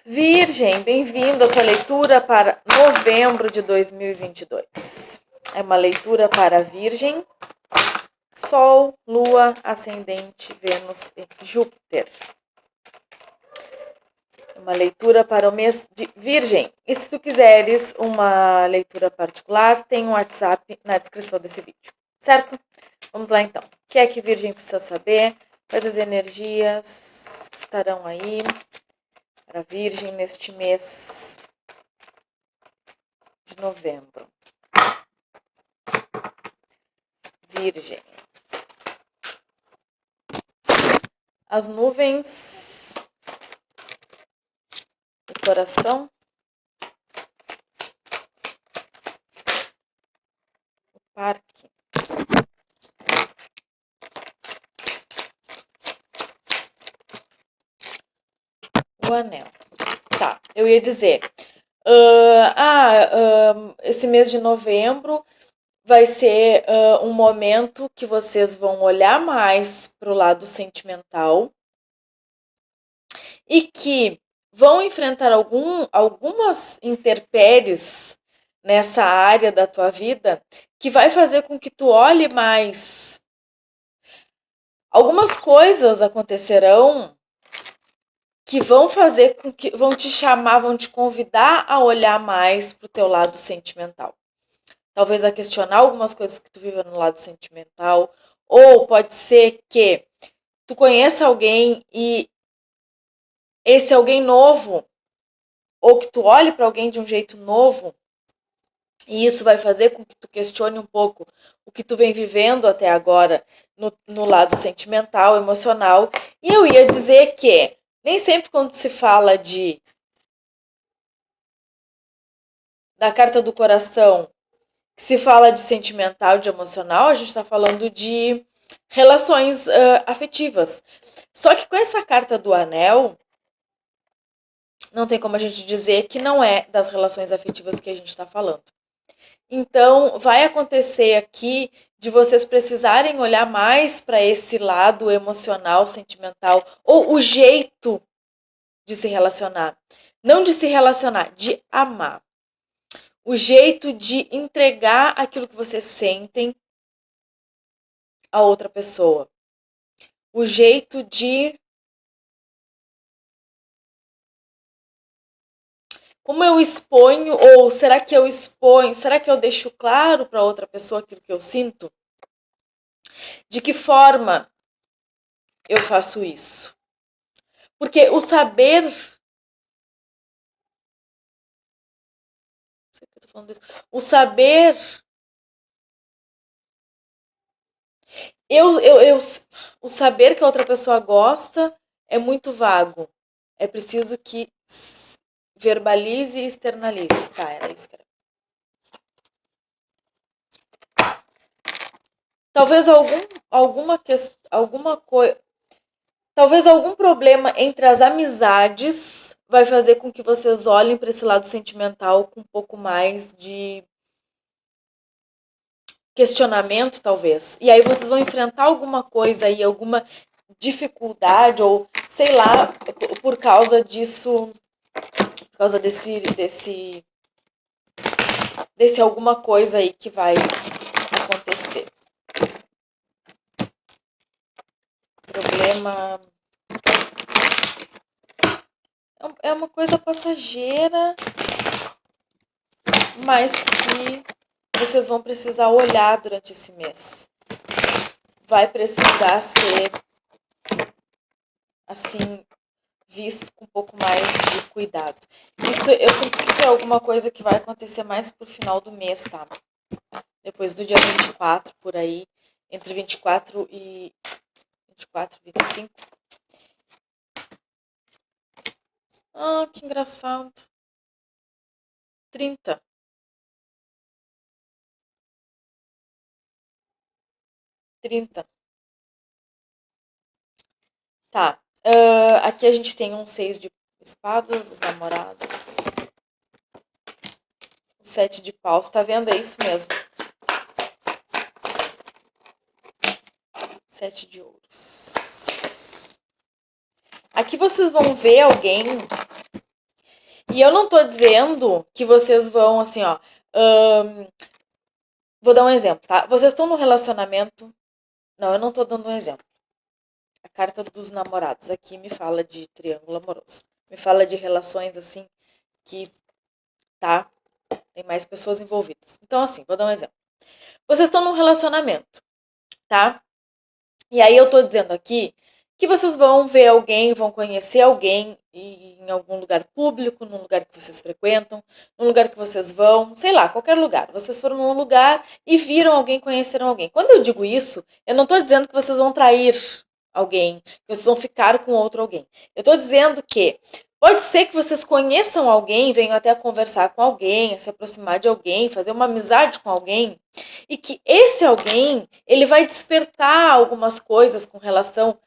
Virgem, bem-vindo à tua leitura para novembro de 2022. É uma leitura para Virgem, Sol, Lua, Ascendente, Vênus e Júpiter. Uma leitura para o mês de Virgem. E se tu quiseres uma leitura particular, tem um WhatsApp na descrição desse vídeo, certo? Vamos lá então. O que é que Virgem precisa saber? Quais as energias que estarão aí para Virgem neste mês de novembro? Virgem. As nuvens, o coração, o parque. O anel. Tá, eu ia dizer. Esse mês de novembro vai ser um momento que vocês vão olhar mais para o lado sentimental e que vão enfrentar algumas intempéries nessa área da tua vida que vai fazer com que tu olhe mais. Algumas coisas acontecerão que vão fazer com que vão te chamar, vão te convidar a olhar mais para o teu lado sentimental. Talvez a questionar algumas coisas que tu vive no lado sentimental, ou pode ser que tu conheça alguém e esse alguém novo, ou que tu olhe para alguém de um jeito novo, e isso vai fazer com que tu questione um pouco o que tu vem vivendo até agora no lado sentimental, emocional. E eu ia dizer que nem sempre quando se fala da carta do coração, que se fala de sentimental, de emocional, a gente está falando de relações afetivas. Só que com essa carta do anel, não tem como a gente dizer que não é das relações afetivas que a gente está falando. Então, vai acontecer aqui de vocês precisarem olhar mais para esse lado emocional, sentimental, ou o jeito de se relacionar. Não de se relacionar, de amar. O jeito de entregar aquilo que vocês sentem a outra pessoa. O jeito de... Como eu exponho, ou será que eu exponho, será que eu deixo claro para outra pessoa aquilo que eu sinto? De que forma eu faço isso? Porque o saber... Não sei por que eu tô falando isso. O saber... O saber que a outra pessoa gosta é muito vago. É preciso que verbalize e externalize. Tá, era isso que era. Talvez alguma coisa... Talvez algum problema entre as amizades vai fazer com que vocês olhem para esse lado sentimental com um pouco mais de questionamento, talvez. E aí vocês vão enfrentar alguma coisa aí, alguma dificuldade, ou sei lá, por causa disso, por causa desse alguma coisa aí que vai acontecer. Problema... É uma coisa passageira, mas que vocês vão precisar olhar durante esse mês. Vai precisar ser, assim, visto com um pouco mais de cuidado. Isso, eu sinto que isso é alguma coisa que vai acontecer mais pro final do mês, tá? Depois do dia 24, por aí, entre 24 e 25. Ah, que engraçado. 30. Tá. Aqui a gente tem um 6 de espadas, os namorados. O 7 de paus. Tá vendo? É isso mesmo. 7 de ouros. Aqui vocês vão ver alguém E eu não tô dizendo que vocês vão, assim, ó... vou dar um exemplo, tá? Vocês estão num relacionamento... Não, eu não tô dando um exemplo. A carta dos namorados aqui me fala de triângulo amoroso. Me fala de relações, assim, que, tá? Tem mais pessoas envolvidas. Então, assim, vou dar um exemplo. Vocês estão num relacionamento, tá? E aí eu tô dizendo aqui que vocês vão ver alguém, vão conhecer alguém em algum lugar público, num lugar que vocês frequentam, num lugar que vocês vão, sei lá, qualquer lugar. Vocês foram num lugar e viram alguém, conheceram alguém. Quando eu digo isso, eu não tô dizendo que vocês vão trair alguém, que vocês vão ficar com outro alguém. Eu tô dizendo que pode ser que vocês conheçam alguém, venham até a conversar com alguém, a se aproximar de alguém, fazer uma amizade com alguém, e que esse alguém, ele vai despertar algumas coisas com relação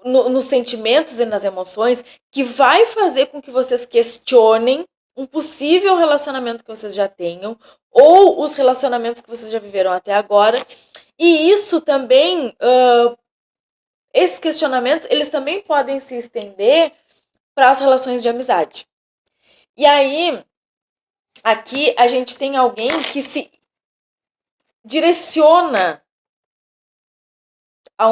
nos sentimentos e nas emoções, que vai fazer com que vocês questionem um possível relacionamento que vocês já tenham, ou os relacionamentos que vocês já viveram até agora. E isso também, esses questionamentos, eles também podem se estender para as relações de amizade. E aí, aqui a gente tem alguém que se direciona a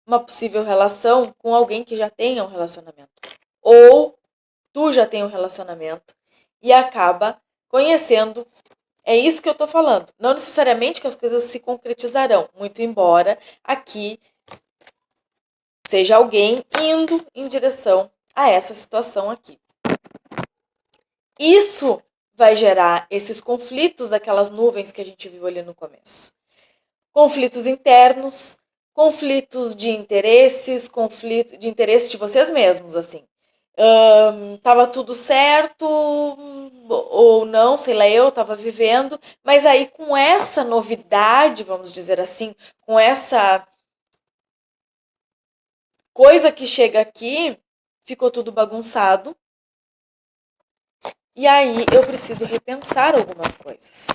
uma possível relação com alguém que já tenha um relacionamento. Ou tu já tem um relacionamento e acaba conhecendo. É isso que eu tô falando. Não necessariamente que as coisas se concretizarão, muito embora aqui seja alguém indo em direção a essa situação aqui. Isso vai gerar esses conflitos daquelas nuvens que a gente viu ali no começo. Conflitos internos, conflitos de interesses, conflito de interesse de vocês mesmos, assim. Tava tudo certo ou não, sei lá, eu tava vivendo, mas aí com essa novidade, vamos dizer assim, com essa coisa que chega aqui, ficou tudo bagunçado. E aí eu preciso repensar algumas coisas.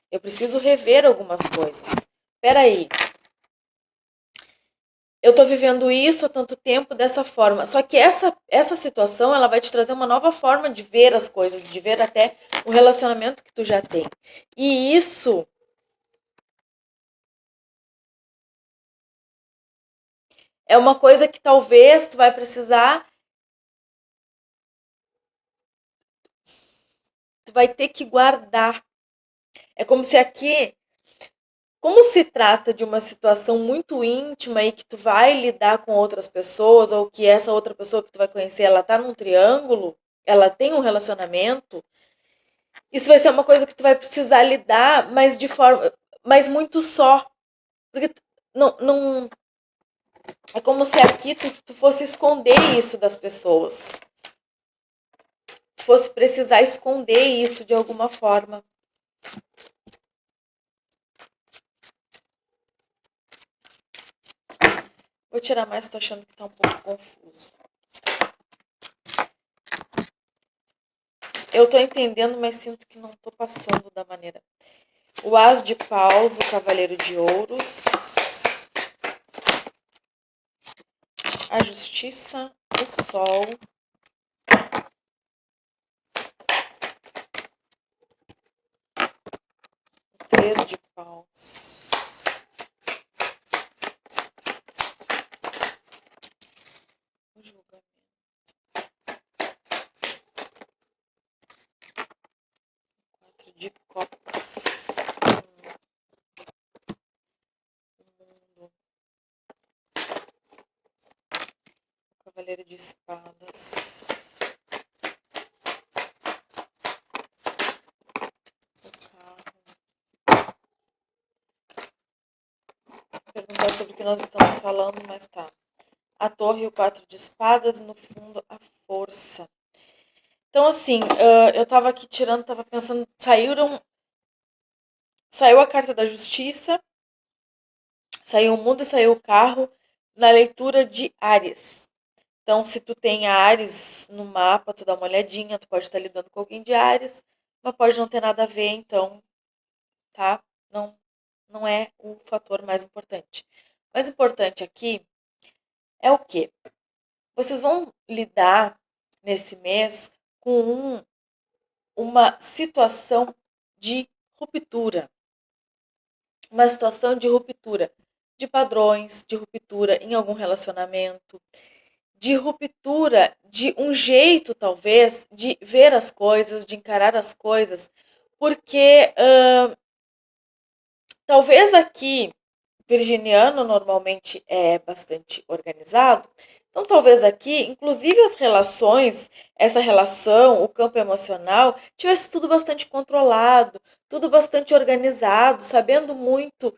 Eu preciso rever algumas coisas. Peraí, eu tô vivendo isso há tanto tempo dessa forma. Só que essa situação, ela vai te trazer uma nova forma de ver as coisas, de ver até o relacionamento que tu já tem. E isso é uma coisa que talvez tu vai precisar, tu vai ter que guardar. É como se aqui, como se trata de uma situação muito íntima e que tu vai lidar com outras pessoas, ou que essa outra pessoa que tu vai conhecer, ela tá num triângulo, ela tem um relacionamento, isso vai ser uma coisa que tu vai precisar lidar, mas de forma, mas muito só. Porque não é como se aqui tu fosse esconder isso das pessoas. Tu fosse precisar esconder isso de alguma forma. Vou tirar mais, tô achando que tá um pouco confuso. Eu tô entendendo, mas sinto que não tô passando da maneira. O As de Paus, o Cavaleiro de Ouros, a Justiça, o Sol, o Três de Paus, o Julgamento, o Quatro de Copas, o Mundo, o Cavaleiro de Espadas, o Carro. Perguntar sobre o que nós estamos falando, mas tá. A Torre e o Quatro de Espadas, no fundo, a Força. Então, assim, eu tava aqui tirando, tava pensando, saiu a carta da Justiça, saiu o Mundo e saiu o Carro na leitura de Áries. Então, se tu tem Áries no mapa, tu dá uma olhadinha, tu pode estar lidando com alguém de Áries, mas pode não ter nada a ver, então, tá? Não é o fator mais importante. O mais importante aqui é o quê? Vocês vão lidar nesse mês com uma situação de ruptura. Uma situação de ruptura de padrões, de ruptura em algum relacionamento, de ruptura de um jeito, talvez, de ver as coisas, de encarar as coisas, porque talvez aqui, virginiano normalmente é bastante organizado, então talvez aqui, inclusive as relações, essa relação, o campo emocional, tivesse tudo bastante controlado, tudo bastante organizado, sabendo muito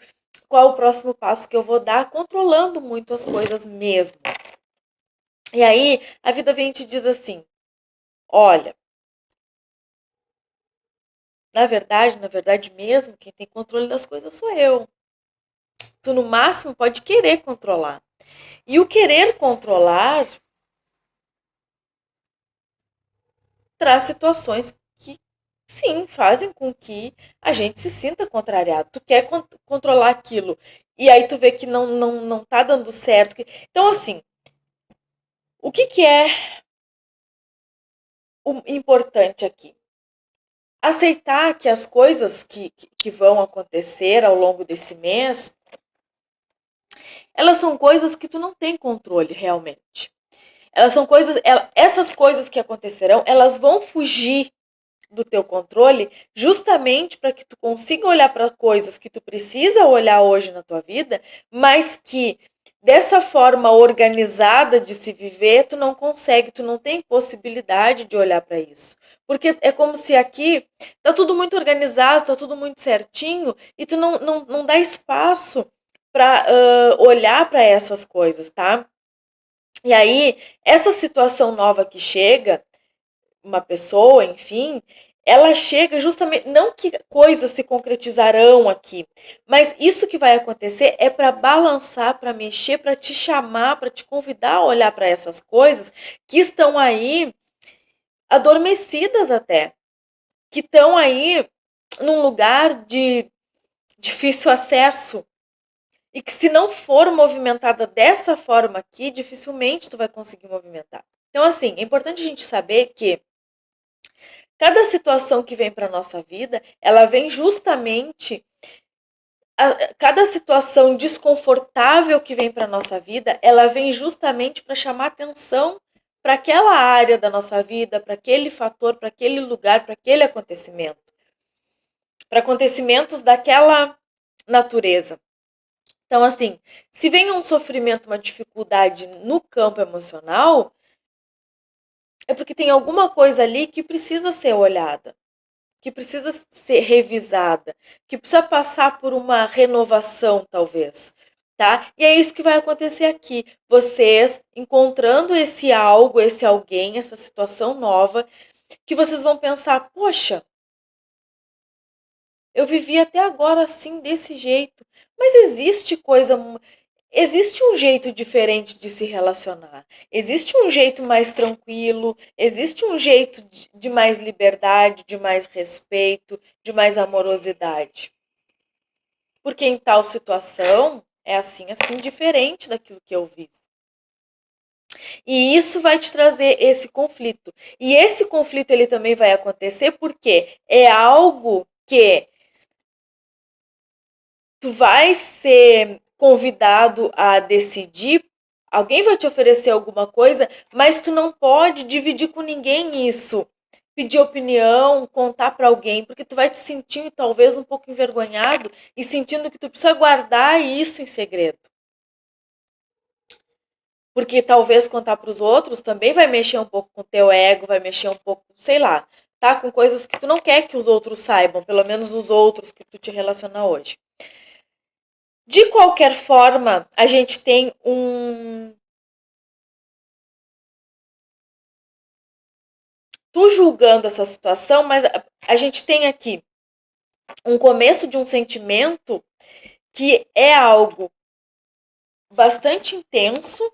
qual o próximo passo que eu vou dar, controlando muito as coisas mesmo. E aí, a vida vem e te diz assim, olha, na verdade mesmo, quem tem controle das coisas sou eu. Tu, no máximo, pode querer controlar. E o querer controlar traz situações que, sim, fazem com que a gente se sinta contrariado. Tu quer controlar aquilo e aí tu vê que não tá dando certo. Então, assim, o que é o importante aqui? Aceitar que as coisas que vão acontecer ao longo desse mês, elas são coisas que tu não tem controle realmente. Elas são coisas, essas coisas que acontecerão, elas vão fugir do teu controle justamente para que tu consiga olhar para coisas que tu precisa olhar hoje na tua vida, mas que dessa forma organizada de se viver, tu não consegue, tu não tem possibilidade de olhar para isso. Porque é como se aqui tá tudo muito organizado, tá tudo muito certinho, e tu não dá espaço para olhar para essas coisas, tá? E aí, essa situação nova que chega, uma pessoa, enfim, ela chega justamente, não que coisas se concretizarão aqui, mas isso que vai acontecer é para balançar, para mexer, para te chamar, para te convidar a olhar para essas coisas que estão aí adormecidas até, que estão aí num lugar de difícil acesso e que se não for movimentada dessa forma aqui, dificilmente tu vai conseguir movimentar. Então, assim, é importante a gente saber que cada situação que vem para nossa vida, ela vem justamente cada situação desconfortável que vem para nossa vida, ela vem justamente para chamar atenção para aquela área da nossa vida, para aquele fator, para aquele lugar, para aquele acontecimento, para acontecimentos daquela natureza. Então, assim, se vem um sofrimento, uma dificuldade no campo emocional, é porque tem alguma coisa ali que precisa ser olhada, que precisa ser revisada, que precisa passar por uma renovação, talvez, tá? E é isso que vai acontecer aqui. Vocês encontrando esse algo, esse alguém, essa situação nova, que vocês vão pensar, poxa, eu vivi até agora assim, desse jeito, mas existe um jeito diferente de se relacionar. Existe um jeito mais tranquilo, existe um jeito de mais liberdade, de mais respeito, de mais amorosidade. Porque em tal situação é assim, assim, diferente daquilo que eu vivo. E isso vai te trazer esse conflito. E esse conflito ele também vai acontecer porque é algo que tu vai ser convidado a decidir, alguém vai te oferecer alguma coisa, mas tu não pode dividir com ninguém isso. Pedir opinião, contar para alguém, porque tu vai te sentir talvez um pouco envergonhado e sentindo que tu precisa guardar isso em segredo. Porque talvez contar para os outros também vai mexer um pouco com o teu ego, vai mexer um pouco, sei lá, tá? Com coisas que tu não quer que os outros saibam, pelo menos os outros que tu te relaciona hoje. De qualquer forma, a gente tem tu julgando essa situação, mas a gente tem aqui um começo de um sentimento que é algo bastante intenso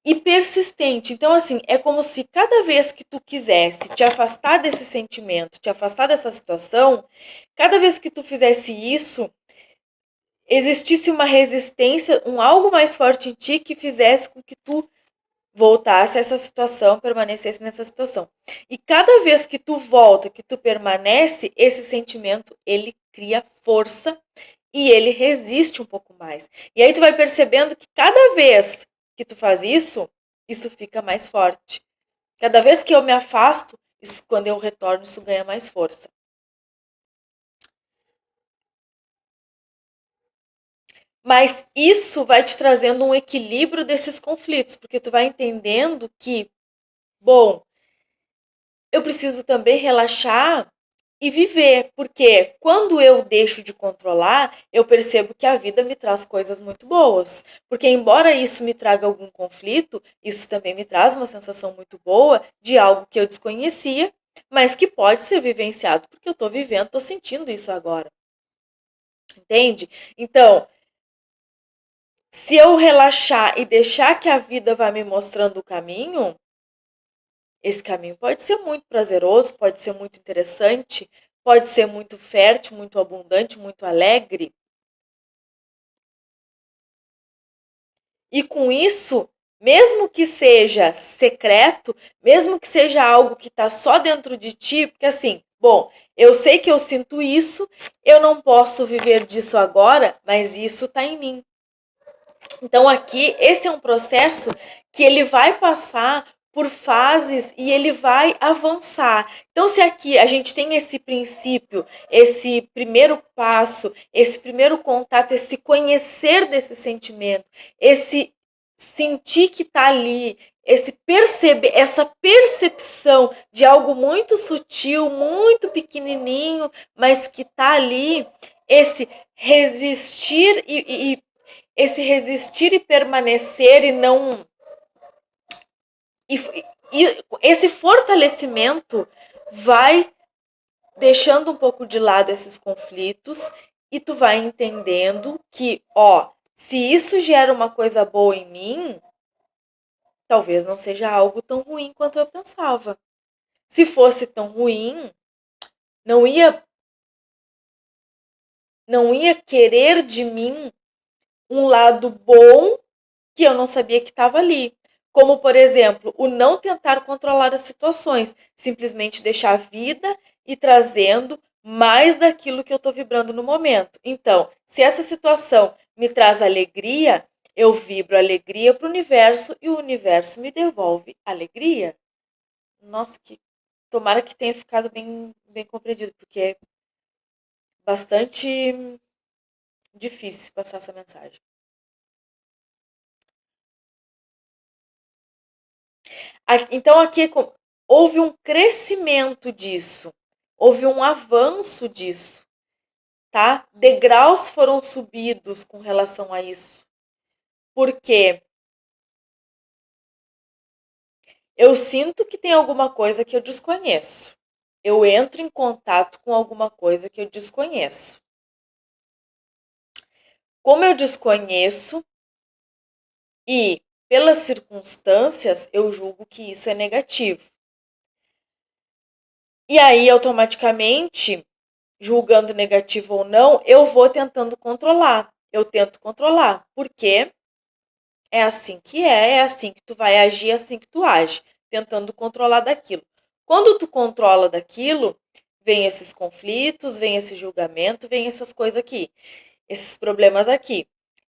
e persistente. Então, assim, é como se cada vez que tu quisesse te afastar desse sentimento, te afastar dessa situação, cada vez que tu fizesse isso, existisse uma resistência, um algo mais forte em ti que fizesse com que tu voltasse a essa situação, permanecesse nessa situação. E cada vez que tu volta, que tu permanece, esse sentimento, ele cria força e ele resiste um pouco mais. E aí tu vai percebendo que cada vez que tu faz isso fica mais forte. Cada vez que eu me afasto, isso, quando eu retorno, isso ganha mais força. Mas isso vai te trazendo um equilíbrio desses conflitos, porque tu vai entendendo que, bom, eu preciso também relaxar e viver, porque quando eu deixo de controlar, eu percebo que a vida me traz coisas muito boas. Porque embora isso me traga algum conflito, isso também me traz uma sensação muito boa de algo que eu desconhecia, mas que pode ser vivenciado, porque eu estou vivendo, estou sentindo isso agora. Entende? Então, se eu relaxar e deixar que a vida vá me mostrando o caminho, esse caminho pode ser muito prazeroso, pode ser muito interessante, pode ser muito fértil, muito abundante, muito alegre. E com isso, mesmo que seja secreto, mesmo que seja algo que está só dentro de ti, porque assim, bom, eu sei que eu sinto isso, eu não posso viver disso agora, mas isso está em mim. Então aqui, esse é um processo que ele vai passar por fases e ele vai avançar. Então se aqui a gente tem esse princípio, esse primeiro passo, esse primeiro contato, esse conhecer desse sentimento, esse sentir que está ali, esse perceber, essa percepção de algo muito sutil, muito pequenininho, mas que está ali, esse resistir esse resistir e permanecer e não. E, e esse fortalecimento vai deixando um pouco de lado esses conflitos e tu vai entendendo que, ó, se isso gera uma coisa boa em mim, talvez não seja algo tão ruim quanto eu pensava. Se fosse tão ruim, não ia não ia querer de mim um lado bom que eu não sabia que estava ali. Como, por exemplo, o não tentar controlar as situações, simplesmente deixar a vida e trazendo mais daquilo que eu estou vibrando no momento. Então, se essa situação me traz alegria, eu vibro alegria para o universo e o universo me devolve alegria. Nossa, que tomara que tenha ficado bem compreendido, porque é bastante difícil passar essa mensagem. Então aqui houve um crescimento disso, houve um avanço disso, tá? Degraus foram subidos com relação a isso. Porque eu sinto que tem alguma coisa que eu desconheço. Eu entro em contato com alguma coisa que eu desconheço. Como eu desconheço e pelas circunstâncias, eu julgo que isso é negativo. E aí, automaticamente, julgando negativo ou não, eu vou tentando controlar. Eu tento controlar, porque é assim que é assim que tu vai agir, é assim que tu age, tentando controlar daquilo. Quando tu controla daquilo, vem esses conflitos, vem esse julgamento, vem essas coisas aqui, esses problemas aqui.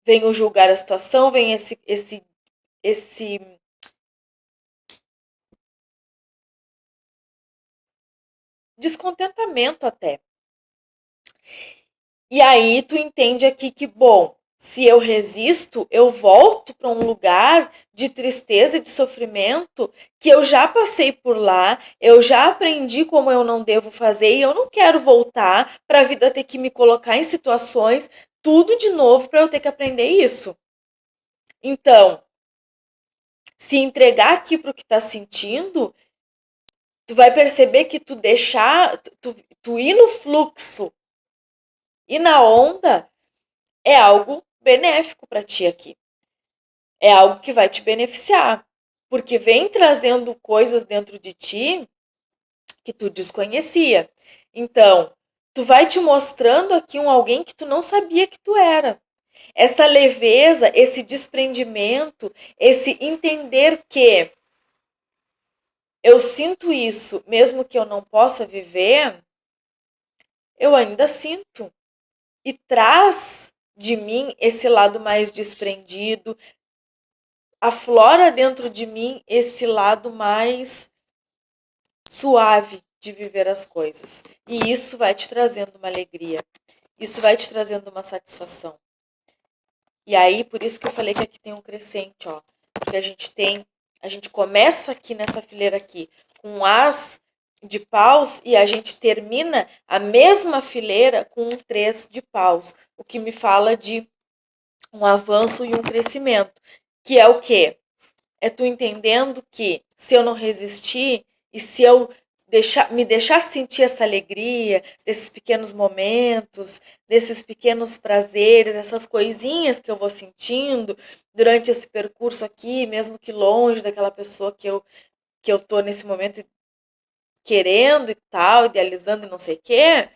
Vem o julgar a situação, vem esse descontentamento até. E aí tu entende aqui que, bom, se eu resisto, eu volto para um lugar de tristeza e de sofrimento que eu já passei por lá, eu já aprendi como eu não devo fazer e eu não quero voltar para a vida ter que me colocar em situações tudo de novo para eu ter que aprender isso. Então, se entregar aqui para o que está sentindo, tu vai perceber que tu deixar, tu ir no fluxo e na onda é algo benéfico para ti aqui. É algo que vai te beneficiar, porque vem trazendo coisas dentro de ti que tu desconhecia. Então, tu vai te mostrando aqui um alguém que tu não sabia que tu era. Essa leveza, esse desprendimento, esse entender que eu sinto isso, mesmo que eu não possa viver, eu ainda sinto. E traz de mim esse lado mais desprendido, aflora dentro de mim esse lado mais suave de viver as coisas. E isso vai te trazendo uma alegria. Isso vai te trazendo uma satisfação. E aí, por isso que eu falei que aqui tem um crescente, ó. Porque a gente começa aqui nessa fileira aqui com um as de paus e a gente termina a mesma fileira com um 3 de paus. O que me fala de um avanço e um crescimento. Que é o quê? É tu entendendo que se eu não resistir e se eu me deixar sentir essa alegria, desses pequenos momentos, desses pequenos prazeres, essas coisinhas que eu vou sentindo durante esse percurso aqui, mesmo que longe daquela pessoa que eu tô nesse momento querendo e tal, idealizando e não sei o quê,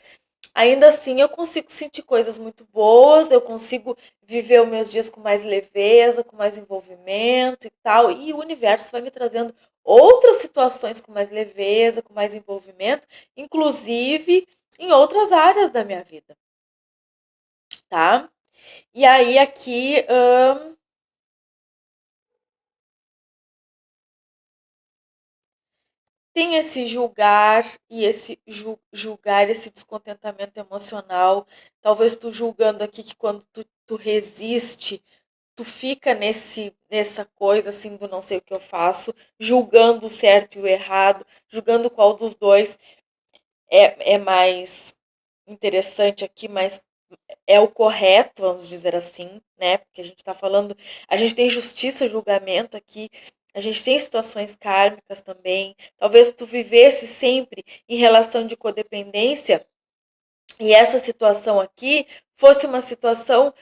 ainda assim eu consigo sentir coisas muito boas, eu consigo viver os meus dias com mais leveza, com mais envolvimento e tal, e o universo vai me trazendo outras situações com mais leveza, com mais envolvimento, inclusive em outras áreas da minha vida, tá? E aí aqui tem esse julgar e esse julgar, esse descontentamento emocional. Talvez tu julgando aqui que quando tu resiste, tu fica nessa coisa assim do não sei o que eu faço, julgando o certo e o errado, julgando qual dos dois é mais interessante aqui, mas é o correto, vamos dizer assim, né? Porque a gente está falando, a gente tem justiça, julgamento aqui, a gente tem situações kármicas também. Talvez tu vivesse sempre em relação de codependência e essa situação aqui fosse uma situação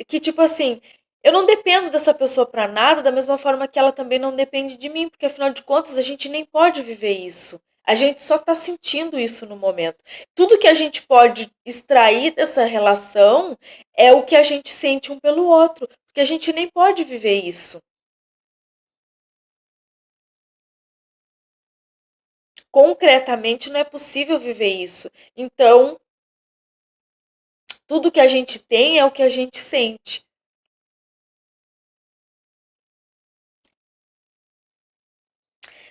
que, tipo assim, eu não dependo dessa pessoa para nada, da mesma forma que ela também não depende de mim, porque afinal de contas a gente nem pode viver isso. A gente só está sentindo isso no momento. Tudo que a gente pode extrair dessa relação é o que a gente sente um pelo outro, porque a gente nem pode viver isso. Concretamente não é possível viver isso. Então, tudo que a gente tem é o que a gente sente.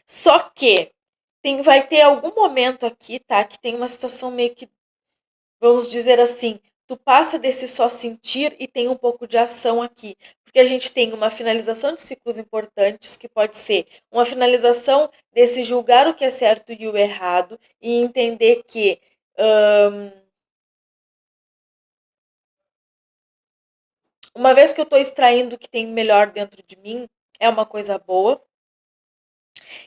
Só que vai ter algum momento aqui, tá? Que tem uma situação meio que, vamos dizer assim, tu passa desse só sentir e tem um pouco de ação aqui. Porque a gente tem uma finalização de ciclos importantes, que pode ser uma finalização desse julgar o que é certo e o errado, e entender que uma vez que eu estou extraindo o que tem melhor dentro de mim, é uma coisa boa.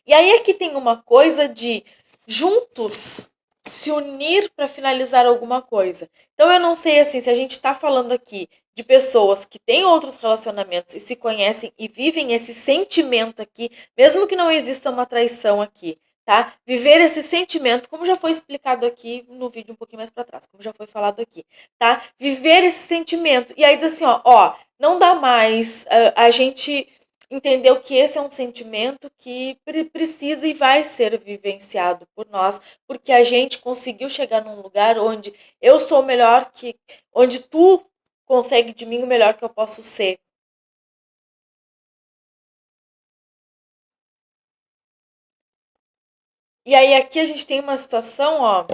E aí aqui tem uma coisa de juntos se unir para finalizar alguma coisa. Então eu não sei assim se a gente está falando aqui de pessoas que têm outros relacionamentos e se conhecem e vivem esse sentimento aqui, mesmo que não exista uma traição aqui, tá? Viver esse sentimento, como já foi explicado aqui no vídeo um pouquinho mais para trás, como já foi falado aqui, tá? Viver esse sentimento. E aí diz assim, ó, não dá mais a gente entendeu que esse é um sentimento que precisa e vai ser vivenciado por nós, porque a gente conseguiu chegar num lugar onde eu sou melhor que, onde tu consegue de mim o melhor que eu posso ser. E aí aqui a gente tem uma situação, ó,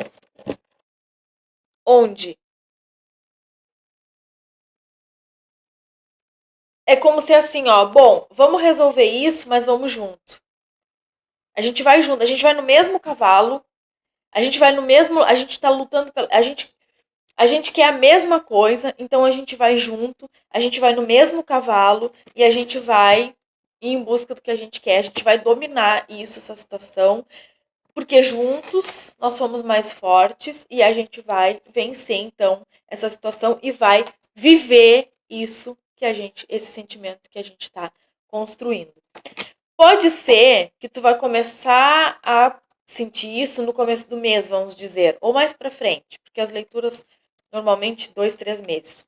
onde é como se assim, ó, bom, vamos resolver isso, mas vamos junto. A gente vai junto, a gente vai no mesmo cavalo, a gente vai no mesmo, a gente tá lutando pela, a gente quer a mesma coisa, então a gente vai junto, a gente vai no mesmo cavalo e a gente vai em busca do que a gente quer, a gente vai dominar isso, essa situação, porque juntos nós somos mais fortes e a gente vai vencer então essa situação e vai viver isso que a gente, esse sentimento que a gente está construindo. Pode ser que tu vai começar a sentir isso no começo do mês, vamos dizer, ou mais para frente, porque as leituras normalmente 2, 3 meses.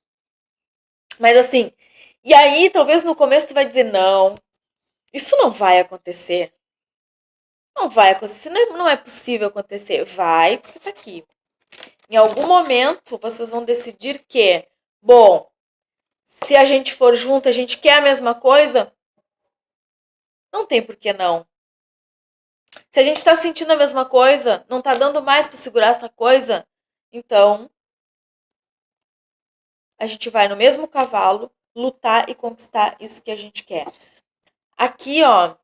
Mas assim, e aí talvez no começo tu vai dizer, não, isso não vai acontecer. Não vai acontecer, não é possível acontecer. Vai, porque tá aqui. Em algum momento vocês vão decidir que, bom, se a gente for junto, a gente quer a mesma coisa, não tem por que não. Se a gente tá sentindo a mesma coisa, não tá dando mais para segurar essa coisa, então a gente vai no mesmo cavalo lutar e conquistar isso que a gente quer. Aqui, ó,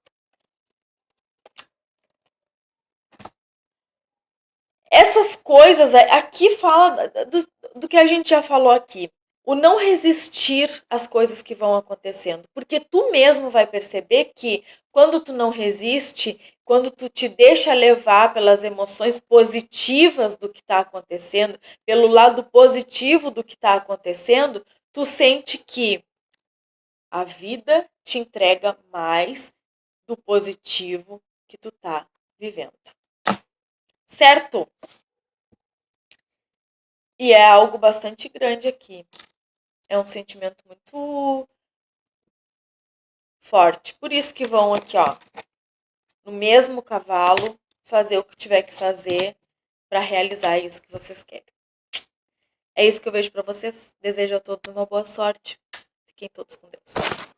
essas coisas, aqui fala do que a gente já falou aqui. O não resistir às coisas que vão acontecendo. Porque tu mesmo vai perceber que quando tu não resiste, quando tu te deixa levar pelas emoções positivas do que está acontecendo, pelo lado positivo do que está acontecendo, tu sente que a vida te entrega mais do positivo que tu tá vivendo. Certo? E é algo bastante grande aqui. É um sentimento muito forte. Por isso que vão aqui, ó, no mesmo cavalo, fazer o que tiver que fazer para realizar isso que vocês querem. É isso que eu vejo para vocês. Desejo a todos uma boa sorte. Fiquem todos com Deus.